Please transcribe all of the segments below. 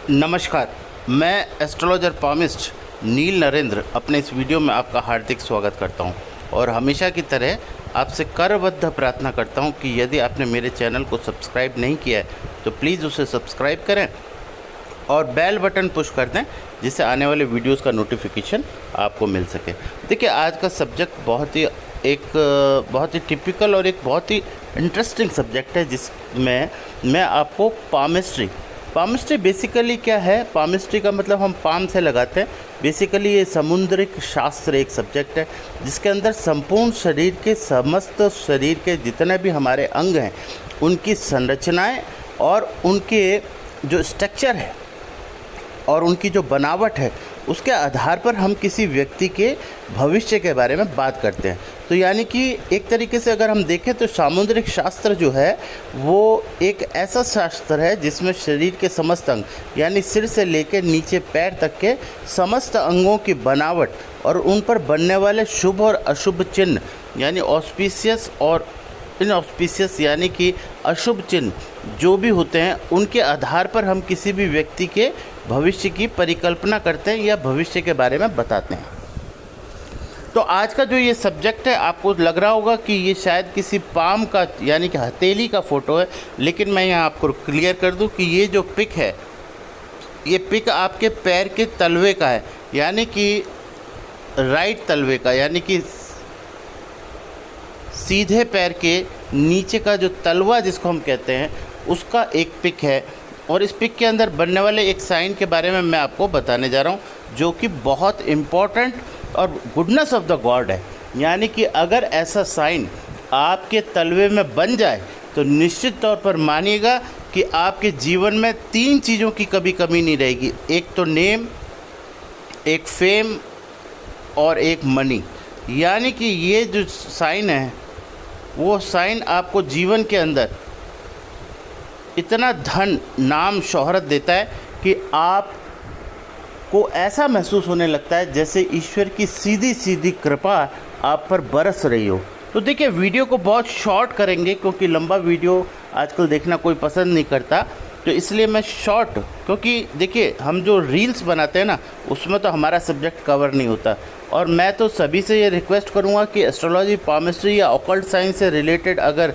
नमस्कार, मैं astrologer palmist नील नरेंद्र अपने इस वीडियो में आपका हार्दिक स्वागत करता हूं और हमेशा की तरह आपसे करबद्ध प्रार्थना करता हूं कि यदि आपने मेरे चैनल को सब्सक्राइब नहीं किया है तो प्लीज़ उसे सब्सक्राइब करें और बेल बटन पुश कर दें जिससे आने वाले वीडियोस का नोटिफिकेशन आपको मिल सके। देखिए, आज का सब्जेक्ट बहुत ही टिपिकल और एक बहुत ही इंटरेस्टिंग सब्जेक्ट है जिसमें मैं आपको पामिस्ट्री बेसिकली क्या है। पामिस्ट्री का मतलब हम पाम से लगाते हैं। बेसिकली ये समुद्रिक शास्त्र एक सब्जेक्ट है जिसके अंदर संपूर्ण समस्त शरीर के जितने भी हमारे अंग हैं उनकी संरचनाएं और उनके जो स्ट्रक्चर है और उनकी जो बनावट है उसके आधार पर हम किसी व्यक्ति के भविष्य के बारे में बात करते हैं। तो यानी कि एक तरीके से अगर हम देखें तो सामुद्रिक शास्त्र जो है वो एक ऐसा शास्त्र है जिसमें शरीर के समस्त अंग यानी सिर से लेकर नीचे पैर तक के समस्त अंगों की बनावट और उन पर बनने वाले शुभ और अशुभ चिन्ह यानी ऑस्पिशियस और इनऑस्पिशियस यानी कि अशुभ चिन्ह जो भी होते हैं उनके आधार पर हम किसी भी व्यक्ति के भविष्य की परिकल्पना करते हैं या भविष्य के बारे में बताते हैं। तो आज का जो ये सब्जेक्ट है आपको लग रहा होगा कि ये शायद किसी पाम का यानी कि हथेली का फ़ोटो है, लेकिन मैं यहाँ आपको क्लियर कर दूँ कि ये जो पिक है ये पिक आपके पैर के तलवे का है, यानी कि राइट तलवे का, यानी कि सीधे पैर के नीचे का जो तलवा जिसको हम कहते हैं उसका एक पिक है। और इस पिक के अंदर बनने वाले एक साइन के बारे में मैं आपको बताने जा रहा हूँ जो कि बहुत इम्पॉर्टेंट और गुडनेस ऑफ द गॉड है। यानी कि अगर ऐसा साइन आपके तलवे में बन जाए तो निश्चित तौर पर मानिएगा कि आपके जीवन में 3 चीज़ों की कभी कमी नहीं रहेगी। एक तो नेम, एक फेम और एक मनी। यानी कि ये जो साइन है वो साइन आपको जीवन के अंदर इतना धन, नाम, शोहरत देता है कि आपको ऐसा महसूस होने लगता है जैसे ईश्वर की सीधी सीधी कृपा आप पर बरस रही हो। तो देखिए, वीडियो को बहुत शॉर्ट करेंगे क्योंकि लंबा वीडियो आजकल देखना कोई पसंद नहीं करता, तो इसलिए मैं शॉर्ट, क्योंकि देखिए हम जो रील्स बनाते हैं ना उसमें तो हमारा सब्जेक्ट कवर नहीं होता। और मैं तो सभी से ये रिक्वेस्ट करूँगा कि एस्ट्रोलॉजी, पामिस्ट्री या ऑकल्ट साइंस से रिलेटेड अगर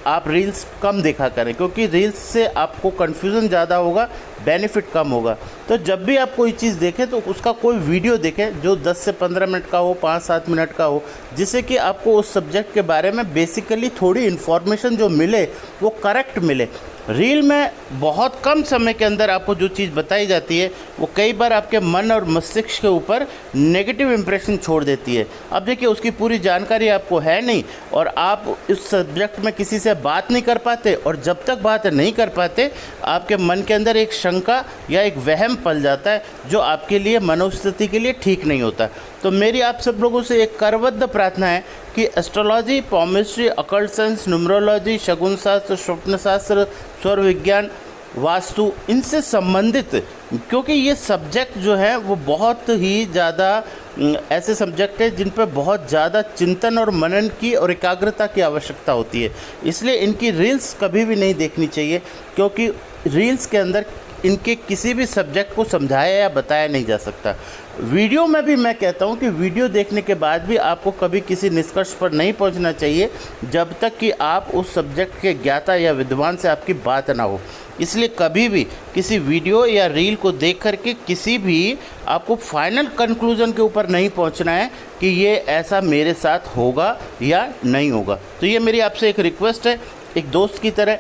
आप रील्स कम देखा करें, क्योंकि रील्स से आपको कन्फ्यूज़न ज़्यादा होगा, बेनिफिट कम होगा। तो जब भी आप कोई चीज़ देखें तो उसका कोई वीडियो देखें जो 10 से 15 मिनट का हो, 5-7 मिनट का हो, जिससे कि आपको उस सब्जेक्ट के बारे में बेसिकली थोड़ी इन्फॉर्मेशन जो मिले वो करेक्ट मिले। रील में बहुत कम समय के अंदर आपको जो चीज़ बताई जाती है वो कई बार आपके मन और मस्तिष्क के ऊपर नेगेटिव इंप्रेशन छोड़ देती है। अब देखिए, उसकी पूरी जानकारी आपको है नहीं और आप इस सब्जेक्ट में किसी से बात नहीं कर पाते, और जब तक बात नहीं कर पाते आपके मन के अंदर एक शंका या एक वहम पल जाता है जो आपके लिए मनोस्थिति के लिए ठीक नहीं होता। तो मेरी आप सब लोगों से एक करबद्ध प्रार्थना है कि astrology, palmistry, occult science, numerology, शगुन शास्त्र, स्वप्न शास्त्र, स्वर विज्ञान, वास्तु, इनसे संबंधित, क्योंकि ये सब्जेक्ट जो है वो बहुत ही ज़्यादा ऐसे सब्जेक्ट है जिन पर बहुत ज़्यादा चिंतन और मनन की और एकाग्रता की आवश्यकता होती है। इसलिए इनकी रील्स कभी भी नहीं देखनी चाहिए, क्योंकि रील्स के अंदर इनके किसी भी सब्जेक्ट को समझाया या बताया नहीं जा सकता। वीडियो में भी मैं कहता हूं कि वीडियो देखने के बाद भी आपको कभी किसी निष्कर्ष पर नहीं पहुंचना चाहिए जब तक कि आप उस सब्जेक्ट के ज्ञाता या विद्वान से आपकी बात ना हो। इसलिए कभी भी किसी वीडियो या रील को देख करके किसी भी आपको फाइनल कंक्लूज़न के ऊपर नहीं पहुंचना है कि ये ऐसा मेरे साथ होगा या नहीं होगा। तो ये मेरी आपसे एक रिक्वेस्ट है, एक दोस्त की तरह,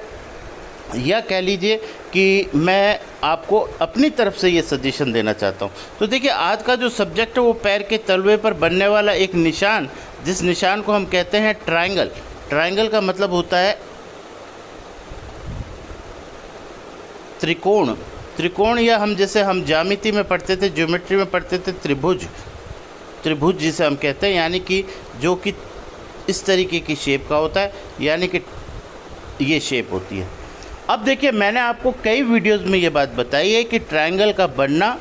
या कह लीजिए कि मैं आपको अपनी तरफ से ये सजेशन देना चाहता हूँ। तो देखिए, आज का जो सब्जेक्ट है वो पैर के तलवे पर बनने वाला एक निशान, जिस निशान को हम कहते हैं ट्रायंगल। ट्रायंगल का मतलब होता है त्रिकोण। त्रिकोण, या हम जैसे हम ज्यामिति में पढ़ते थे, ज्योमेट्री में पढ़ते थे, त्रिभुज जिसे हम कहते हैं, यानी कि जो कि इस तरीके की शेप का होता है, यानी कि ये शेप होती है। अब देखिए, मैंने आपको कई वीडियोस में ये बात बताई है कि ट्रायंगल का बनना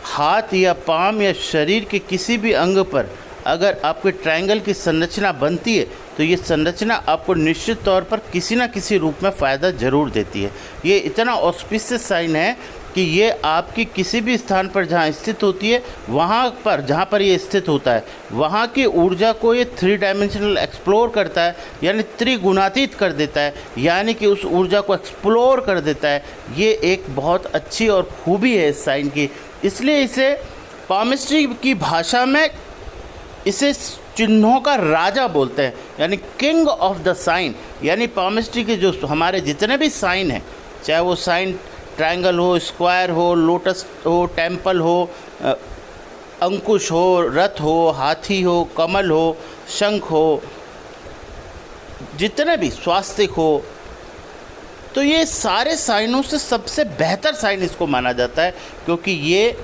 हाथ या पाम या शरीर के किसी भी अंग पर अगर आपके ट्रायंगल की संरचना बनती है तो ये संरचना आपको निश्चित तौर पर किसी न किसी रूप में फ़ायदा ज़रूर देती है। ये इतना ऑस्पिशियस साइन है कि ये आपकी किसी भी स्थान पर जहाँ स्थित होती है, वहाँ पर जहाँ पर ये स्थित होता है वहाँ की ऊर्जा को ये 3 डायमेंशनल एक्सप्लोर करता है, यानी त्रिगुणातीत कर देता है, यानी कि उस ऊर्जा को एक्सप्लोर कर देता है। ये एक बहुत अच्छी और खूबी है इस साइन की, इसलिए इसे पामिस्ट्री की भाषा में इसे चिन्हों का राजा बोलते हैं, यानी किंग ऑफ द साइन। यानी पामिस्ट्री के जो हमारे जितने भी साइन हैं, चाहे वो साइन ट्रायंगल हो, स्क्वायर हो, लोटस हो, टेम्पल हो, अंकुश हो, रथ हो, हाथी हो, कमल हो, शंख हो, जितने भी स्वास्तिक हो, तो ये सारे साइनों से सबसे बेहतर साइन इसको माना जाता है, क्योंकि ये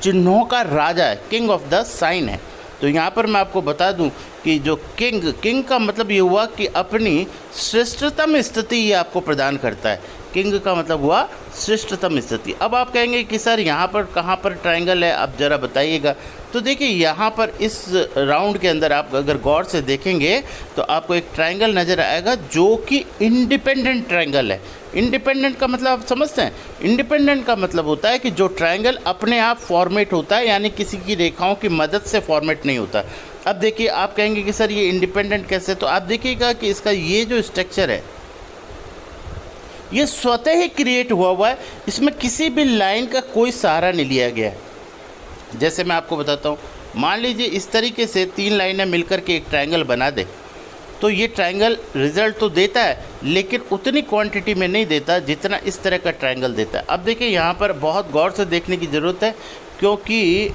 चिन्हों का राजा है, किंग ऑफ द साइन है। तो यहाँ पर मैं आपको बता दूं कि जो किंग का मतलब ये हुआ कि अपनी श्रेष्ठतम स्थिति ये आपको प्रदान करता है। किंग का मतलब हुआ श्रेष्ठतम स्थिति। अब आप कहेंगे कि सर यहाँ पर कहाँ पर ट्रायंगल है, आप ज़रा बताइएगा। तो देखिए यहाँ पर इस राउंड के अंदर आप अगर गौर से देखेंगे तो आपको एक ट्रायंगल नज़र आएगा जो कि इंडिपेंडेंट ट्रायंगल है। इंडिपेंडेंट का मतलब आप समझते हैं? इंडिपेंडेंट का मतलब होता है कि जो ट्रायंगल अपने आप फॉर्मेट होता है, यानी किसी की रेखाओं की मदद से फॉर्मेट नहीं होता। अब देखिए आप कहेंगे कि सर ये इंडिपेंडेंट कैसे, तो आप देखिएगा कि इसका ये जो स्ट्रक्चर है ये स्वतः ही क्रिएट हुआ है, इसमें किसी भी लाइन का कोई सहारा नहीं लिया गया है। जैसे मैं आपको बताता हूँ, मान लीजिए इस तरीके से 3 लाइनें मिलकर के एक ट्रायंगल बना दे, तो ये ट्रायंगल रिजल्ट तो देता है लेकिन उतनी क्वांटिटी में नहीं देता जितना इस तरह का ट्रायंगल देता है। अब देखिए यहाँ पर बहुत गौर से देखने की ज़रूरत है, क्योंकि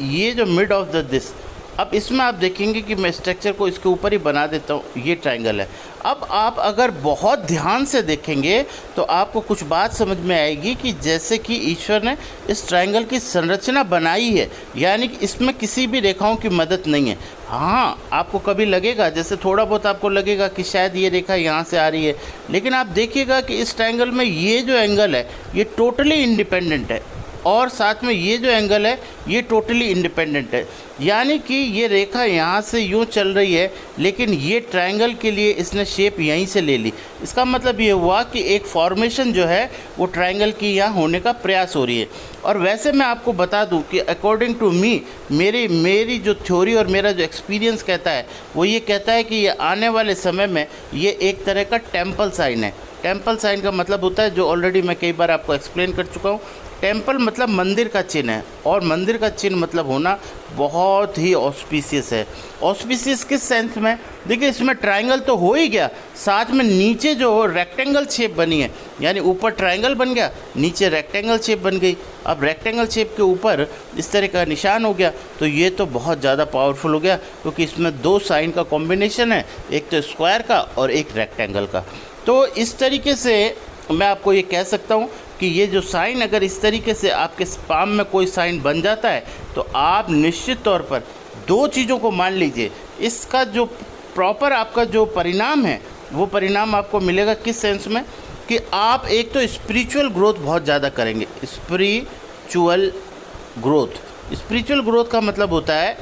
ये जो मिड ऑफ द दिस, अब इसमें आप देखेंगे कि मैं स्ट्रक्चर को इसके ऊपर ही बना देता हूँ, ये ट्रायंगल है। अब आप अगर बहुत ध्यान से देखेंगे तो आपको कुछ बात समझ में आएगी कि जैसे कि ईश्वर ने इस ट्रायंगल की संरचना बनाई है, यानी कि इसमें किसी भी रेखाओं की मदद नहीं है। हाँ, आपको कभी लगेगा, जैसे थोड़ा बहुत आपको लगेगा कि शायद ये रेखा यहाँ से आ रही है, लेकिन आप देखिएगा कि इस ट्रायंगल में ये जो एंगल है ये टोटली इंडिपेंडेंट है, और साथ में ये जो एंगल है ये टोटली इंडिपेंडेंट है। यानी कि ये रेखा यहाँ से यूँ चल रही है, लेकिन ये ट्रायंगल के लिए इसने शेप यहीं से ले ली। इसका मतलब ये हुआ कि एक फॉर्मेशन जो है वो ट्रायंगल की यहाँ होने का प्रयास हो रही है। और वैसे मैं आपको बता दूं कि अकॉर्डिंग टू मी, मेरी जो थ्योरी और मेरा जो एक्सपीरियंस कहता है वो ये कहता है कि ये आने वाले समय में ये एक तरह का टेम्पल साइन है। टेम्पल साइन का मतलब होता है, जो ऑलरेडी मैं कई बार आपको एक्सप्लेन कर चुका हूँ, टेम्पल मतलब मंदिर का चिन्ह है, और मंदिर का चिन्ह मतलब होना बहुत ही ऑस्पिशियस है। ऑस्पिशियस किस सेंस में? देखिए इसमें ट्रायंगल तो हो ही गया, साथ में नीचे जो रेक्टेंगल शेप बनी है, यानी ऊपर ट्रायंगल बन गया, नीचे रेक्टेंगल शेप बन गई। अब रेक्टेंगल शेप के ऊपर इस तरह का निशान हो गया, तो ये तो बहुत ज़्यादा पावरफुल हो गया, क्योंकि इसमें 2 साइन का कॉम्बिनेशन है, एक तो स्क्वायर का और एक रेक्टेंगल का। तो इस तरीके से मैं आपको ये कह सकता हूँ कि ये जो साइन अगर इस तरीके से आपके पाम में कोई साइन बन जाता है तो आप निश्चित तौर पर 2 चीज़ों को मान लीजिए। इसका जो प्रॉपर आपका जो परिणाम है वो परिणाम आपको मिलेगा किस सेंस में, कि आप एक तो स्पिरिचुअल ग्रोथ बहुत ज़्यादा करेंगे। स्पिरिचुअल ग्रोथ का मतलब होता है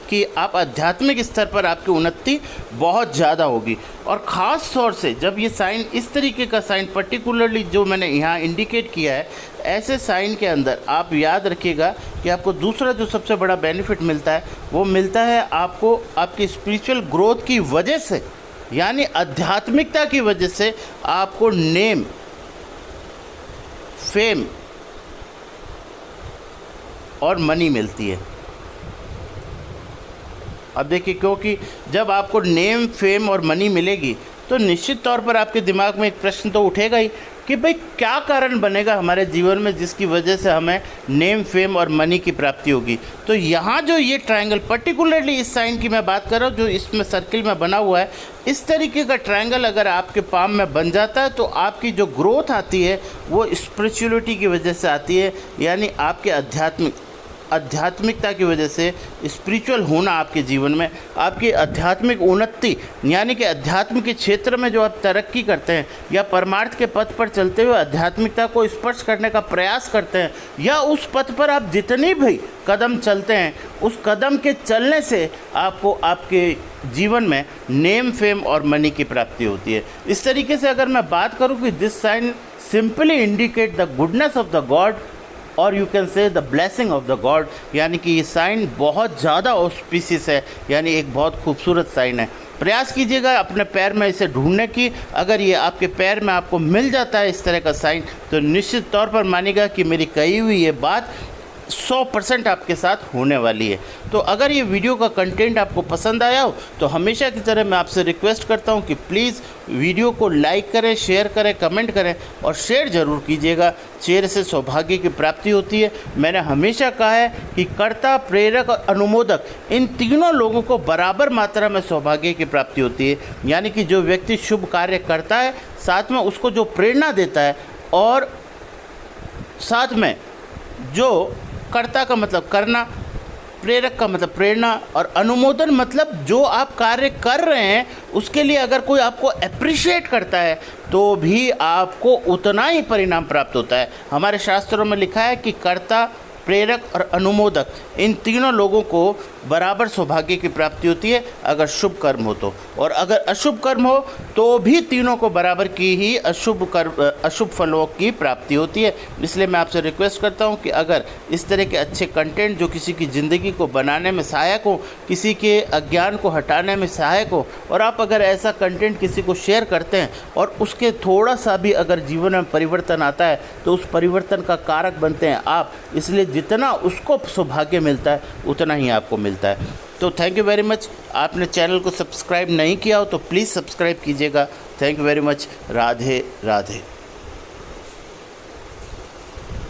कि आप आध्यात्मिक स्तर पर आपकी उन्नति बहुत ज़्यादा होगी। और ख़ास तौर से जब ये साइन, इस तरीके का साइन पर्टिकुलरली जो मैंने यहाँ इंडिकेट किया है, ऐसे साइन के अंदर आप याद रखिएगा कि आपको दूसरा जो सबसे बड़ा बेनिफिट मिलता है वो मिलता है आपको आपकी स्पिरिचुअल ग्रोथ की वजह से, यानी आध्यात्मिकता की वजह से आपको नेम, फेम और मनी मिलती है। अब देखिए, क्योंकि जब आपको नेम, फेम और मनी मिलेगी तो निश्चित तौर पर आपके दिमाग में एक प्रश्न तो उठेगा ही कि भाई क्या कारण बनेगा हमारे जीवन में जिसकी वजह से हमें नेम, फेम और मनी की प्राप्ति होगी। तो यहाँ जो ये ट्रायंगल, पर्टिकुलरली इस साइन की मैं बात कर रहा हूँ जो इसमें सर्किल में बना हुआ है, इस तरीके का ट्रायंगल अगर आपके पाम में बन जाता है तो आपकी जो ग्रोथ आती है वो स्पिरिचुअलिटी की वजह से आती है, यानी आपके आध्यात्मिक आध्यात्मिकता की वजह से स्पिरिचुअल होना आपके जीवन में, आपकी आध्यात्मिक उन्नति यानी कि अध्यात्म के क्षेत्र में जो आप तरक्की करते हैं या परमार्थ के पथ पर चलते हुए आध्यात्मिकता को स्पर्श करने का प्रयास करते हैं, या उस पथ पर आप जितनी भी कदम चलते हैं, उस कदम के चलने से आपको आपके जीवन में नेम, फेम और मनी की प्राप्ति होती है। इस तरीके से अगर मैं बात करूं कि this sign simply indicate the goodness of the god और you can say the blessing of the god, यानी कि ये साइन बहुत ज़्यादा ऑस्पिशियस है, यानी एक बहुत खूबसूरत साइन है। प्रयास कीजिएगा अपने पैर में इसे ढूंढने की। अगर ये आपके पैर में आपको मिल जाता है इस तरह का साइन, तो निश्चित तौर पर मानिएगा कि मेरी कही हुई ये बात 100% आपके साथ होने वाली है। तो अगर ये वीडियो का कंटेंट आपको पसंद आया हो तो हमेशा की तरह मैं आपसे रिक्वेस्ट करता हूँ कि प्लीज़ वीडियो को लाइक करें, शेयर करें, कमेंट करें और शेयर ज़रूर कीजिएगा। शेयर से सौभाग्य की प्राप्ति होती है। मैंने हमेशा कहा है कि कर्ता, प्रेरक और अनुमोदक, इन तीनों लोगों को बराबर मात्रा में सौभाग्य की प्राप्ति होती है। यानी कि जो व्यक्ति शुभ कार्य करता है, साथ में उसको जो प्रेरणा देता है, और साथ में जो कर्ता का मतलब करना, प्रेरक का मतलब प्रेरणा, और अनुमोदन मतलब जो आप कार्य कर रहे हैं उसके लिए अगर कोई आपको अप्रिशिएट करता है तो भी आपको उतना ही परिणाम प्राप्त होता है। हमारे शास्त्रों में लिखा है कि कर्ता, प्रेरक और अनुमोदक, इन तीनों लोगों को बराबर सौभाग्य की प्राप्ति होती है अगर शुभ कर्म हो तो, और अगर अशुभ कर्म हो तो भी तीनों को बराबर की ही अशुभ फलों की प्राप्ति होती है। इसलिए मैं आपसे रिक्वेस्ट करता हूं कि अगर इस तरह के अच्छे कंटेंट जो किसी की ज़िंदगी को बनाने में सहायक हो, किसी के अज्ञान को हटाने में सहायक हो, और आप अगर ऐसा कंटेंट किसी को शेयर करते हैं और उसके थोड़ा सा भी अगर जीवन में परिवर्तन आता है तो उस परिवर्तन का कारक बनते हैं आप। इसलिए जितना उसको सौभाग्य मिलता है उतना ही आपको मिलता है। तो थैंक यू वेरी मच। आपने चैनल को सब्सक्राइब नहीं किया हो तो प्लीज़ सब्सक्राइब कीजिएगा। Thank you very much. Radhe Radhe.